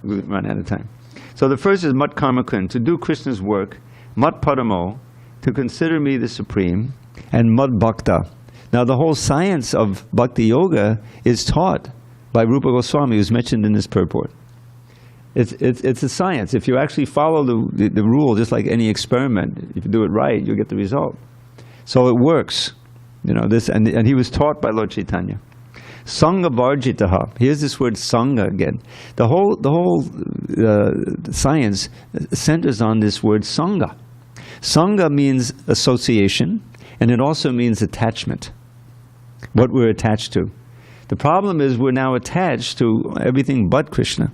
we run out of time. So the first is Mat Karmakun, to do Krishna's work, Mat Paramo, to consider me the supreme, and Mad Bhakta. Now the whole science of Bhakti Yoga is taught by Rupa Goswami, who's mentioned in this purport. It's a science. If you actually follow the rule, just like any experiment, if you do it right, you'll get the result. So it works. This, and he was taught by Lord Chaitanya. Sangha Varjitaha. Here's this word Sangha again. The whole science centers on this word Sangha. Sangha means association, and it also means attachment. What we're attached to. The problem is we're now attached to everything but Krishna.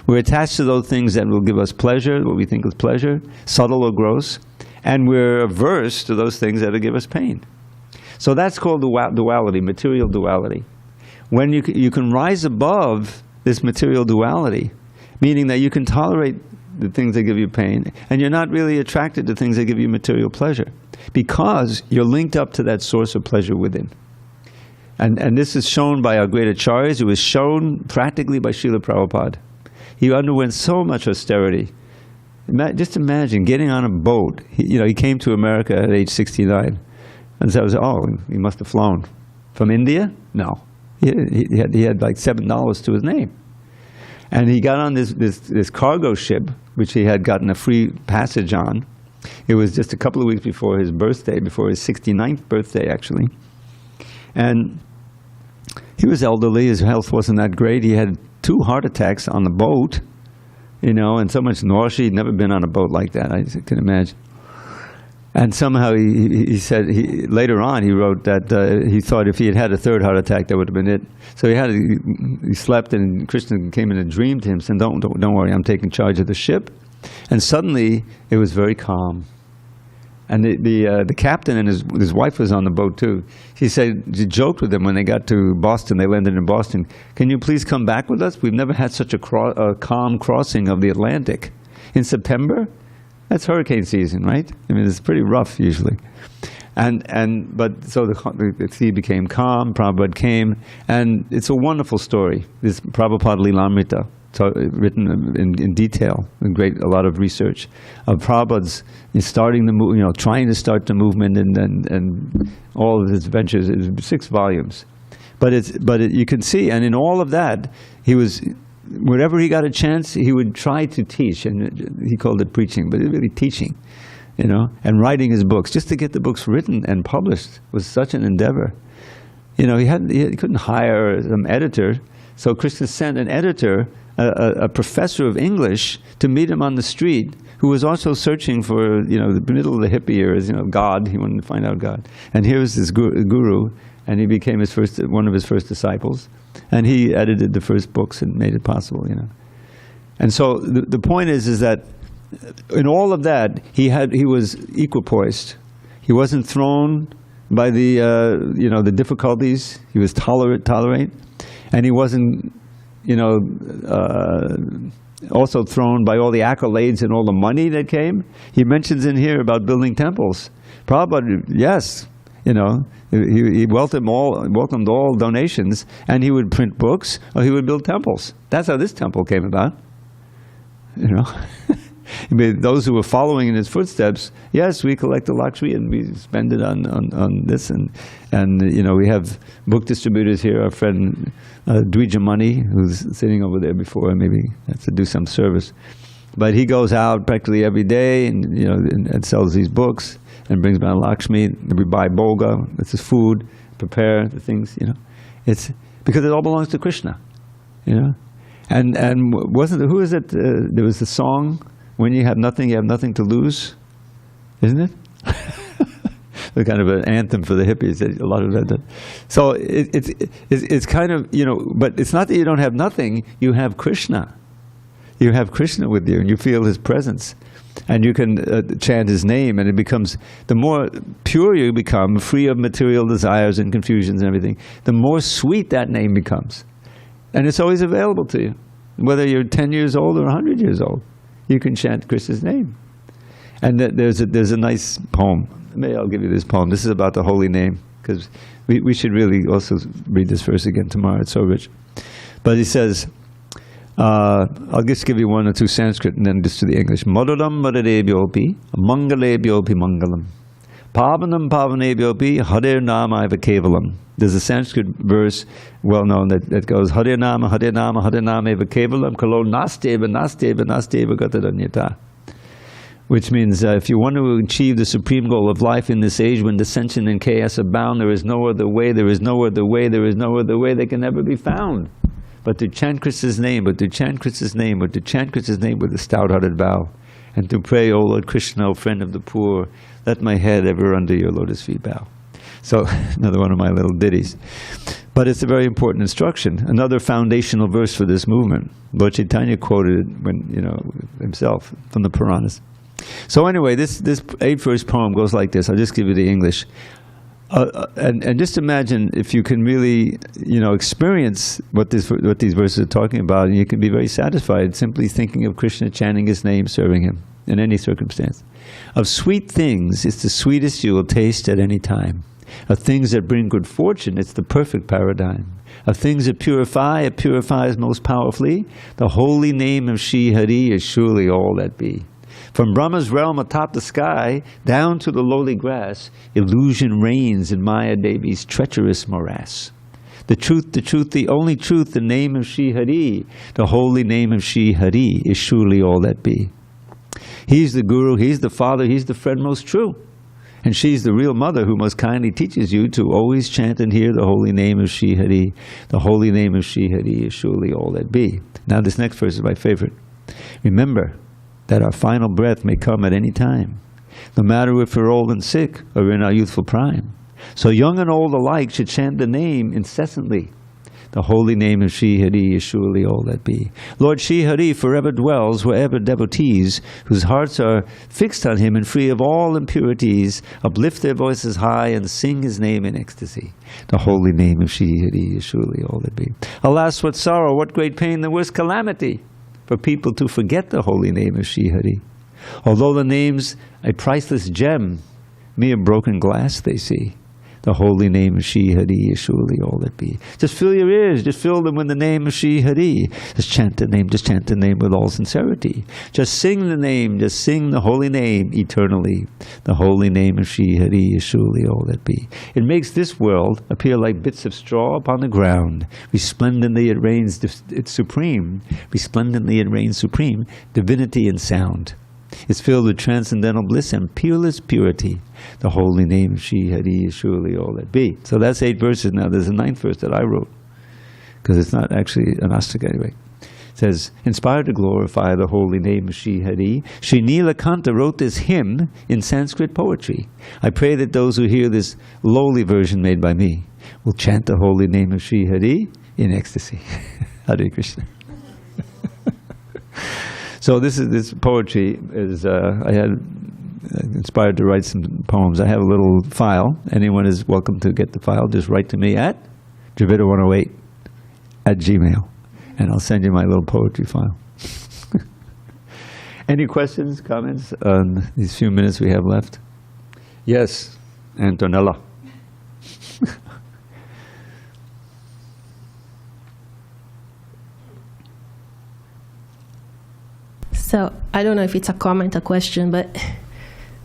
We're attached to those things that will give us pleasure, what we think is pleasure, subtle or gross, and we're averse to those things that will give us pain. So that's called duality, material duality. When you can rise above this material duality, meaning that you can tolerate the things that give you pain, and you're not really attracted to things that give you material pleasure, because you're linked up to that source of pleasure within. And this is shown by our great acharyas. It was shown practically by Srila Prabhupada. He underwent so much austerity. Just imagine getting on a boat. He came to America at age 69. And so I was, he must have flown. From India? No. He had like $7 to his name. And he got on this cargo ship, which he had gotten a free passage on. It was just a couple of weeks before his birthday, before his 69th birthday, actually. And He was elderly, his health wasn't that great. He had 2 heart attacks on the boat, you know, and so much nausea. He'd never been on a boat like that, I can imagine. And somehow he said, later on he wrote that he thought if he had had a 3rd heart attack, that would have been it. So he slept, and Krishna came in a dream to him, saying, don't worry, I'm taking charge of the ship. And suddenly it was very calm. And the captain and his wife was on the boat too. He joked with them when they got to Boston. They landed in Boston. Can you please come back with us? We've never had such a calm crossing of the Atlantic. In September, that's hurricane season, right? I mean, it's pretty rough usually. But so the sea became calm. Prabhupada came, and it's a wonderful story. This Prabhupada Lilamrita, written in detail, a lot of research of Prabhupada's starting the movement, you know, trying to start the movement, and all of his ventures. It's 6 volumes, but you can see, and in all of that, he was, wherever he got a chance, he would try to teach, and he called it preaching, but it was really teaching, you know, and writing his books. Just to get the books written and published was such an endeavor. You know, he couldn't hire some editor, so Krishna sent an editor, a professor of English, to meet him on the street, who was also searching for, you know, the middle of the hippie years, you know, God. He wanted to find out God. And here was this guru, and he became one of his first disciples. And he edited the first books and made it possible, you know. And so the point is that in all of that, he was equipoised. He wasn't thrown by the, you know, the difficulties. He was tolerant, and he wasn't, you know, also thrown by all the accolades and all the money that came. He mentions in here about building temples. Prabhupada, yes, you know, he welcomed all donations, and he would print books, or he would build temples. That's how this temple came about, you know. I mean, those who were following in his footsteps, yes, we collect the Lakshmi and we spend it on this, and you know, we have book distributors here. Our friend Dwijamani, who's sitting over there before, maybe has to do some service, but he goes out practically every day, and you know, and sells these books and brings down Lakshmi. We buy boga, this is food, prepare the things, you know. It's because it all belongs to Krishna, you know. And who is it? There was a song, when you have nothing to lose, isn't it? The kind of an anthem for the hippies. A lot of that. So it's kind of, you know, but it's not that you don't have nothing. You have Krishna. You have Krishna with you, and you feel His presence, and you can chant His name, and it becomes, the more pure you become, free of material desires and confusions and everything, the more sweet that name becomes, and it's always available to you, whether you're 10 years old or 100 years old. You can chant Krishna's name. And there's a nice poem. Maybe I'll give you this poem. This is about the holy name, because we should really also read this verse again tomorrow. It's so rich. But he says, I'll just give you 1 or 2 Sanskrit and then just to the English. Maduram madadebhyopi, mangalebhyopi mangalam. Pavanam pavanebhyopi, harir nama eva kevalam. There's a Sanskrit verse well known that goes, harir nama eva kevalam, kalo nasteva gatadanyata. Which means if you want to achieve the supreme goal of life in this age when dissension and chaos abound, there is no other way, there is no other way, there is no other way that can ever be found. But to chant Krishna's name, but to chant Krishna's name, but to chant Krishna's name with a stout-hearted vow. And to pray, O Lord Krishna, O friend of the poor, let my head ever under your lotus feet bow. So, another one of my little ditties. But it's a very important instruction. Another foundational verse for this movement. Lord Chaitanya quoted it when, you know, himself from the Puranas. So anyway, this 8-verse poem goes like this. I'll just give you the English. And just imagine if you can really, you know, experience what these verses are talking about, and you can be very satisfied simply thinking of Krishna, chanting His name, serving Him in any circumstance. Of sweet things, it's the sweetest you will taste at any time. Of things that bring good fortune, it's the perfect paradigm. Of things that purify, it purifies most powerfully. The holy name of Shri Hari is surely all that be. From Brahma's realm atop the sky, down to the lowly grass, illusion reigns in Maya Devi's treacherous morass. The truth, the only truth, the name of Shri Hari, the holy name of Shri Hari is surely all that be. He's the Guru, He's the Father, He's the friend most true. And she's the real mother who most kindly teaches you to always chant and hear the holy name of Shri Hari. The holy name of Shri Hari is surely all that be. Now this next verse is my favorite. Remember that our final breath may come at any time, no matter if we're old and sick or in our youthful prime. So young and old alike should chant the name incessantly. The holy name of Shri Hari is surely all that be. Lord Shri Hari forever dwells wherever devotees, whose hearts are fixed on him and free of all impurities, uplift their voices high and sing his name in ecstasy. The holy name of Shri Hari is surely all that be. Alas, what sorrow, what great pain, the worst calamity, for people to forget the holy name of Shri Hari. Although the name's a priceless gem, mere broken glass they see. The holy name of Shri Hari is surely all that be. Just fill your ears, just fill them with the name of Shri Hari. Just chant the name with all sincerity. Just sing the name, just sing the holy name eternally. The holy name of Shri Hari is surely all that be. It makes this world appear like bits of straw upon the ground. Resplendently it reigns, it's supreme. Resplendently it reigns supreme, divinity and sound. It's filled with transcendental bliss and peerless purity. The holy name of Shri Hari is surely all that be. So that's 8 verses. Now there's a 9th verse that I wrote, because it's not actually an astika anyway. It says, inspired to glorify the holy name of Shri Hari, Shri Nilakanta wrote this hymn in Sanskrit poetry. I pray that those who hear this lowly version made by me will chant the holy name of Shri Hari in ecstasy. Hare Krishna. So this poetry is, I had inspired to write some poems. I have a little file. Anyone is welcome to get the file. Just write to me at Dravida108@gmail.com, and I'll send you my little poetry file. Any questions, comments on these few minutes we have left? Yes, Antonella. So, I don't know if it's a comment, a question, but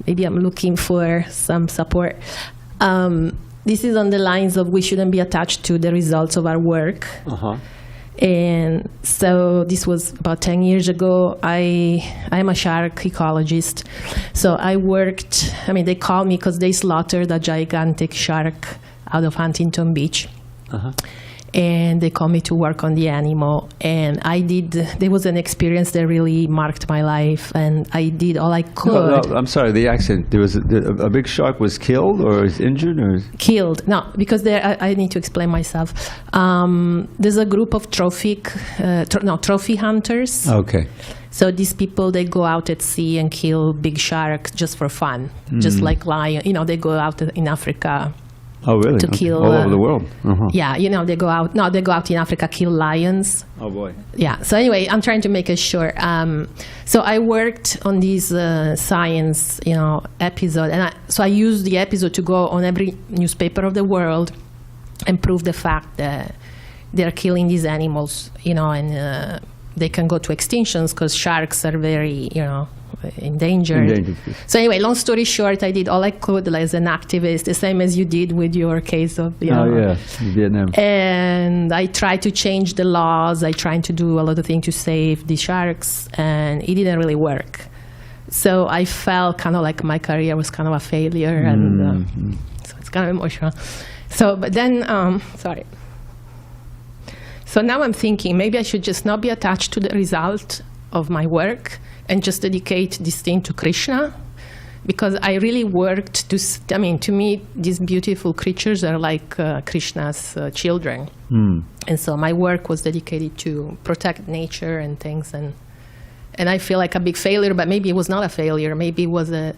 maybe I'm looking for some support. This is on the lines of we shouldn't be attached to the results of our work. Uh-huh. And so this was about 10 years ago. I'm a shark ecologist. So I worked, they called me because they slaughtered a gigantic shark out of Huntington Beach. Uh-huh. And they called me to work on the animal. And there was an experience that really marked my life, and I did all I could. No, I'm sorry, the accent. There was a big shark was killed or is injured? Or? Killed. No, because I need to explain myself. There's a group of trophy hunters. Okay. So these people, they go out at sea and kill big sharks just for fun, just like lion. They go out in Africa. Oh, really? To kill all over the world. Uh-huh. Yeah, they go out. No, they go out in Africa, kill lions. Oh boy. Yeah. So anyway, I'm trying to make it short. So I worked on this science, episode, and I used the episode to go on every newspaper of the world and prove the fact that they're killing these animals, and they can go to extinctions because sharks are very, endangered. So anyway, long story short, I did all I could as an activist, the same as you did with your case of Vietnam. And I tried to change the laws. I tried to do a lot of things to save the sharks, and it didn't really work. So I felt kind of like my career was kind of a failure, and so it's kind of emotional. So, but then, sorry. So now I'm thinking maybe I should just not be attached to the result of my work and just dedicate this thing to Krishna, because I really worked to me, these beautiful creatures are like Krishna's children. And so my work was dedicated to protect nature and things, and I feel like a big failure, but maybe it was not a failure. Maybe it was I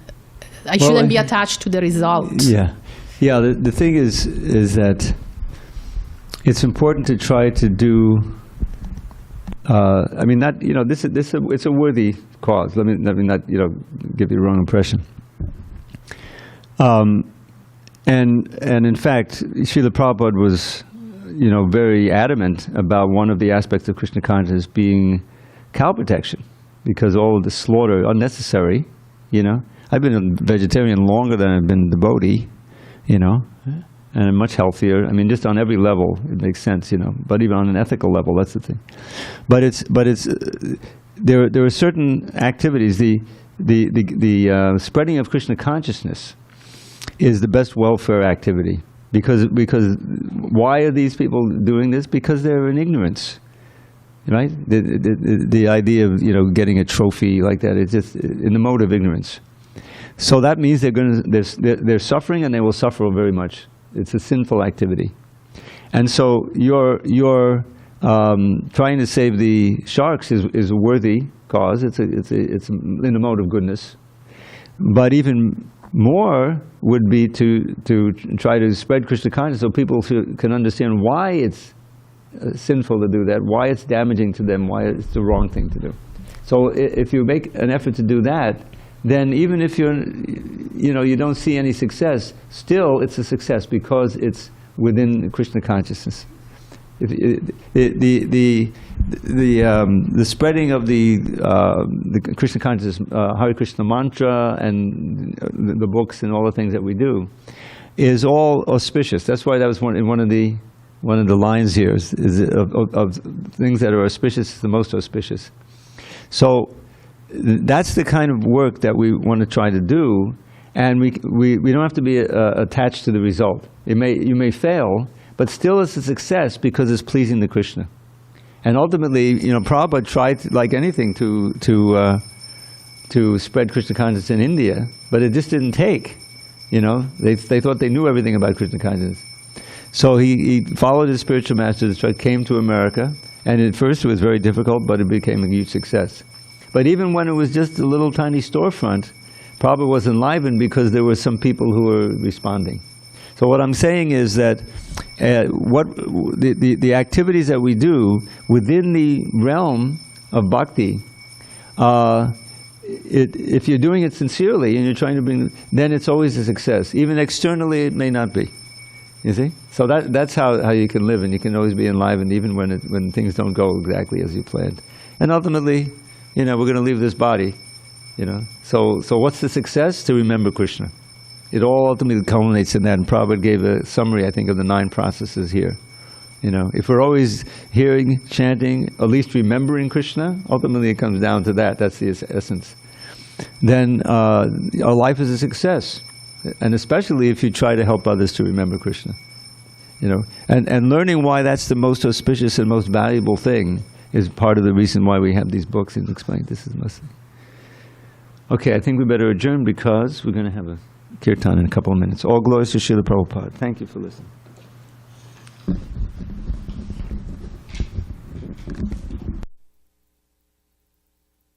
shouldn't be attached to the result. Yeah. The thing is that it's important to try to do. It's a worthy cause. Let me not give you the wrong impression. And in fact, Srila Prabhupada was, very adamant about one of the aspects of Krishna consciousness being cow protection, because all of the slaughter unnecessary. I've been a vegetarian longer than I've been a devotee, and I'm much healthier. Just on every level, it makes sense, But even on an ethical level, that's the thing. But there are certain activities. The spreading of Krishna consciousness is the best welfare activity. Because why are these people doing this? Because they're in ignorance, right? The idea of getting a trophy like that is just in the mode of ignorance. So that means they're suffering, and they will suffer very much. It's a sinful activity, and so your trying to save the sharks is a worthy cause. It's in the mode of goodness, but even more would be to try to spread Krishna consciousness so people can understand why it's sinful to do that, why it's damaging to them, why it's the wrong thing to do. So if you make an effort to do that, then even if you don't see any success, still it's a success because it's within Krishna consciousness. The spreading of the Krishna consciousness, Hare Krishna mantra, and the books and all the things that we do, is all auspicious. That's why that was one of the lines here is of things that are auspicious is the most auspicious. So that's the kind of work that we want to try to do, and we don't have to be attached to the result. You may fail, but still it's a success because it's pleasing to Krishna. And ultimately, Prabhupada tried, like anything, to spread Krishna consciousness in India, but it just didn't take. They thought they knew everything about Krishna consciousness. So he followed his spiritual masters, came to America, and at first it was very difficult, but it became a huge success. But even when it was just a little tiny storefront, Prabhupada was enlivened because there were some people who were responding. So what I'm saying is that the activities that we do within the realm of bhakti, if you're doing it sincerely and you're trying to bring, then it's always a success. Even externally, it may not be. You see? So that's how you can live, and you can always be enlivened even when things don't go exactly as you planned. And ultimately, we're going to leave this body. So what's the success? To remember Krishna. It all ultimately culminates in that, and Prabhupada gave a summary, I think, of the 9 processes here. If we're always hearing, chanting, at least remembering Krishna, ultimately it comes down to that. That's the essence. Then our life is a success, and especially if you try to help others to remember Krishna. And learning why that's the most auspicious and most valuable thing is part of the reason why we have these books and explain this is mostly. Okay, I think we better adjourn because we're going to have a kirtan in a couple of minutes. All glories to Srila Prabhupada. Thank you for listening.